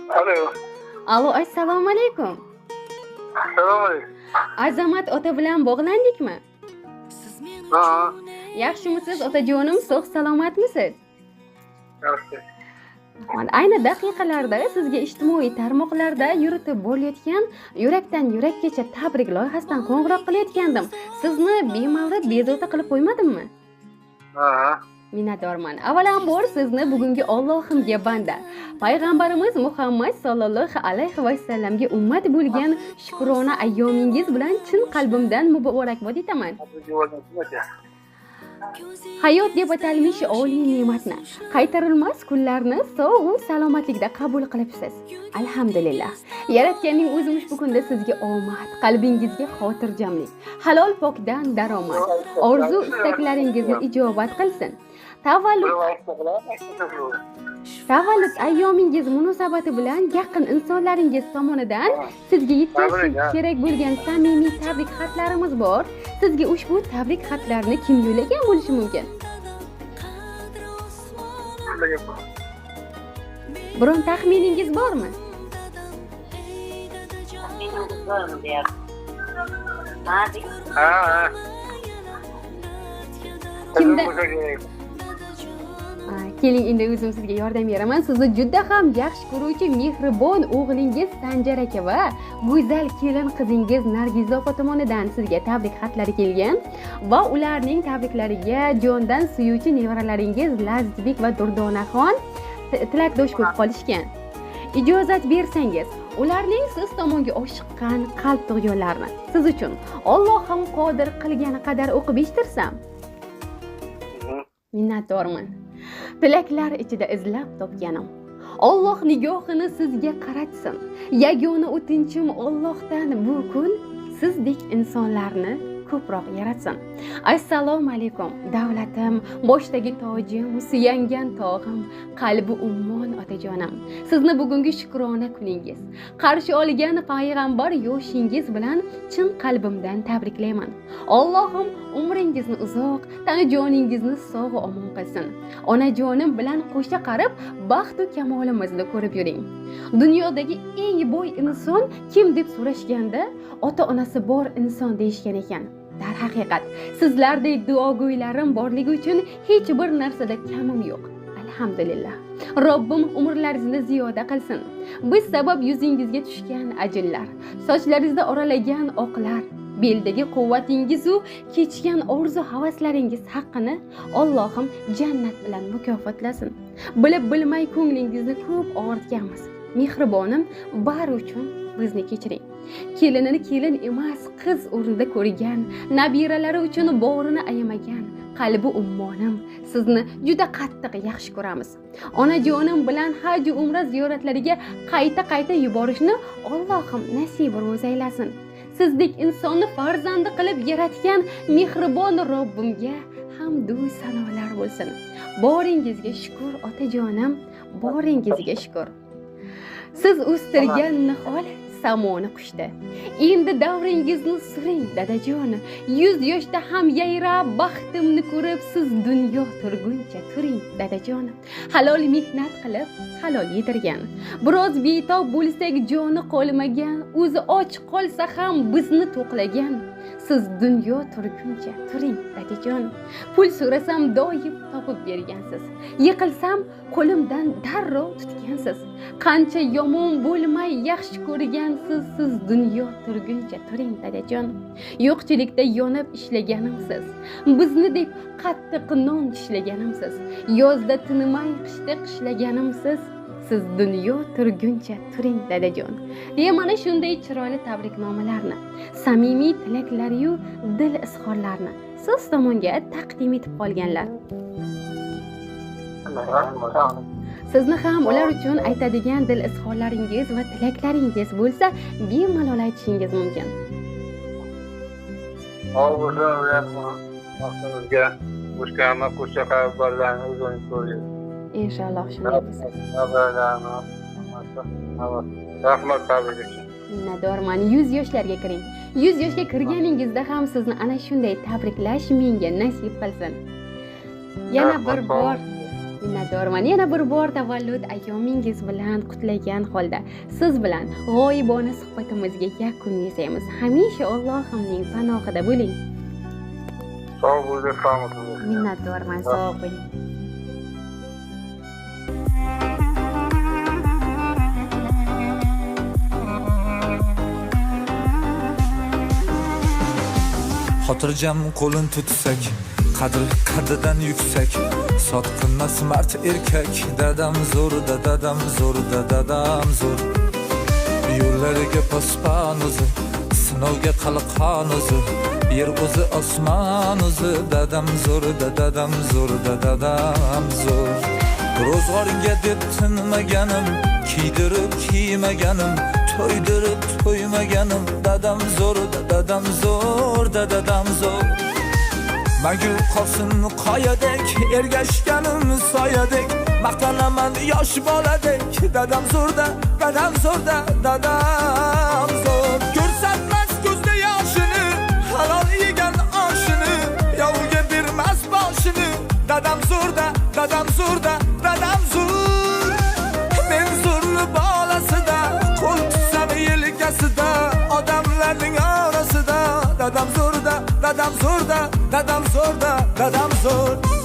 Alo. Alo, assalomu alaykum. Assalomu alaykum. Azamat ota bilan bog'landikmi? Ha, Yaxshimisiz otajonim, sog' salomatmisiz? yaxshi. Mana ayni daqiqalarda sizga ijtimoiy tarmoqlarda yuritib bo'layotgan yurakdan yurakgacha tabrik loyihasidan qo'ng'iroq qilayotgandim. Sizni bemavrid bezovta qilib qo'ymadimmi? Ha, Minnatdorman. Avvalambor sizni bugungi Allohimga banda, payg'ambarimiz Muhammad sallallohu alayhi va sallamga ummat bo'lgan shukrona ayyomingiz bilan chin qalbimdan muborakbod etaman. Hayot deb atalmish oliy ne'matni, qaytarilmas kunlarni sog' va salomatlikda qabul qilibsiz. Alhamdulillah. Yaratganning o'zi ushbu kunda sizga omad, qalbingizga xotirjamlik, halol pokdan daromad, orzu istaklaringizni ijobat qilsin. Tavallud ayyomingiz munosabati bilan yaqin insonlaringiz tomonidan sizga yetkazish kerak bo'lgan samimiy tabrik xatlarimiz bor. Sizga ushbu tabrik xatlarni kim yo'llagan bo'lishi mumkin? Biron taxminingiz bormi? Ha. Kimda? Keling, endi o'zim sizga yordam beraman. Sizni juda ham yaxshi ko'ruvchi mehribon o'g'lingiz Sanjar aka va go'zal kelin qizingiz Nargiza opa tomonidan sizga tabrik xatlari kelgan va ularning tabriklariga jondan suyuvchi nevaralaringiz Lazizbek va Durdonaxon tilakdosh bo'lib qolishgan. Ijozat bersangiz, ularning siz tomonga oshiqqan qalb tug'yonlarini siz uchun Allohim qodir qilgani qadar o'qib eshitirsam. Minnatdorman. Tilaklar ichida izlab topganim. Alloh nigohini sizga qaratsin. Yagona o'tinchim Allohdan bu kun sizdek insonlarni ko'proq yaratsin. Assalomu alaykum davlatim, boshdagi tojim, suyangan tog'im, qalbi ummon otajonim. Sizni bugungi shukrona kuningiz, qarshi olgan payg'ambar yoshingiz bilan chin qalbimdan tabriklayman. Allohim umringizni uzoq, tana joningizni sog' va omon qilsin. Onajonim bilan qo'sha qarib, baxt va kamolimizni ko'rib yuring. Dunyodagi eng boy inson kim deb so'rashganda, ota-onasi bor inson deyishgan ekan. Darhaqiqat, sizlardek duogo'ylarim borligi uchun hech bir narsada kamim yo'q. Alhamdulillah. Robbim umrlaringizni ziyoda qilsin. Biz sabab yuzingizga tushgan ajinlar, sochlaringizda oralagan oqlar, beldagi quvvatingiz u kechgan orzu havaslaringiz haqqini Allohim jannat bilan mukofotlasin. Bilib bilmay ko'nglingizni ko'p og'ritganmiz. Mehribonim, bari uchun bizni kechiring. Kelinini kelin emas, qiz o'rnida ko'rgan, nabiralari uchun borini ayamagan qalbi ummonim, sizni juda qattiq yaxshi ko'ramiz. Onajonim bilan haj va umra ziyoratlariga qayta yuborishni Allohim nasib ro'z aylasin. Sizdek insonni farzandi qilib yaratgan mehribon Robbimga hamd va sanolar bo'lsin. Boringizga shukr otajonim, boringizga shukr. Siz o'stirgan nihol samoni qushdi. Endi davringizni suring dadajon. 100 yoshda ham yayrab baxtimni ko'rib siz dunyo turguncha turing dadajon. Halol mehnat qilib halol yedirgan. Biroz betob bo'lsak joni qolmagan, o'zi och qolsa ham bizni to'qlagan. Siz dunyo turguncha turing dadajon. Pul so'rasam doim topib bergansiz. Yiqilsam qo'limdan darrov tutgansiz. Qancha yomon bo'lmay yaxshi ko'rgansiz, siz dunyo turguncha turing dadajon. Yo'qchilikda yonib ishlaganimsiz. Bizni deb qattiq non tishlaganimsiz. Yozda tinmay qishda qishlaganimsiz. Siz dunyo turguncha turing dadajon. Deya mana shunday chiroyli tabriknomalarni, samimiy tilaklari-yu dil izhorlarini siz tomonga taqdim etib qolganlar. Sizni ham ular uchun aytadigan dil izhorlaringiz va tilaklaringiz bo'lsa, bemalol aytishingiz mumkin. Inshaalloh shunday bo'lsin. Rahmat tabrik uchun. Minnatdorman. 100 yoshlarga kiring. 100 yoshga kirganingizda ham sizni ana shunday tabriklash menga nasib qilsin. Yana bir bor Minnatdorman. Yana bir bor tavallud ayyomingiz bilan qutlagan holda siz bilan g'oyibona suhbatimizga yakun yasaymiz. Hamisha Allohimning panohida bo'ling. Sog' bo'ling, salomat bo'ling. Minnatdorman, sog' bo'ling. Xotirjam qo'lin tutsak, qadridan yuksak, sotqinmas mard erkak, dadam zo'r, dadam zo'r, dadam zo'r. Yo'llariga pospan o'zi, sinovga qalqon o'zi, yer o'zi osmon o'zi, dadam zo'r, dadam zo'r, dadam zo'r. Ro'zg'oringa deb tinmaganim, kiydirib kiymaganim, to'ydirib to'ymaganim, dadam zo'r, dadam zo'r, dadam zo'r. Magu qolsin qoyadek, ergashganim soyadek, maqtanaman yosh boladek, dadam zo'rda, dadam zo'rda, dadam zo'r. Ko'rsatmas ko'zda yoshini, halol yegan oshini, yovga bermas boshini, dadam zo'rda, dadam zo'rda, dadam zo'r. Men zo'rli bolasida, qo'l tutsam yelkasida, odamlarning orasida, dadam zo'rda, dadam zo'rda, dadam zo'rda, dadam zo'r.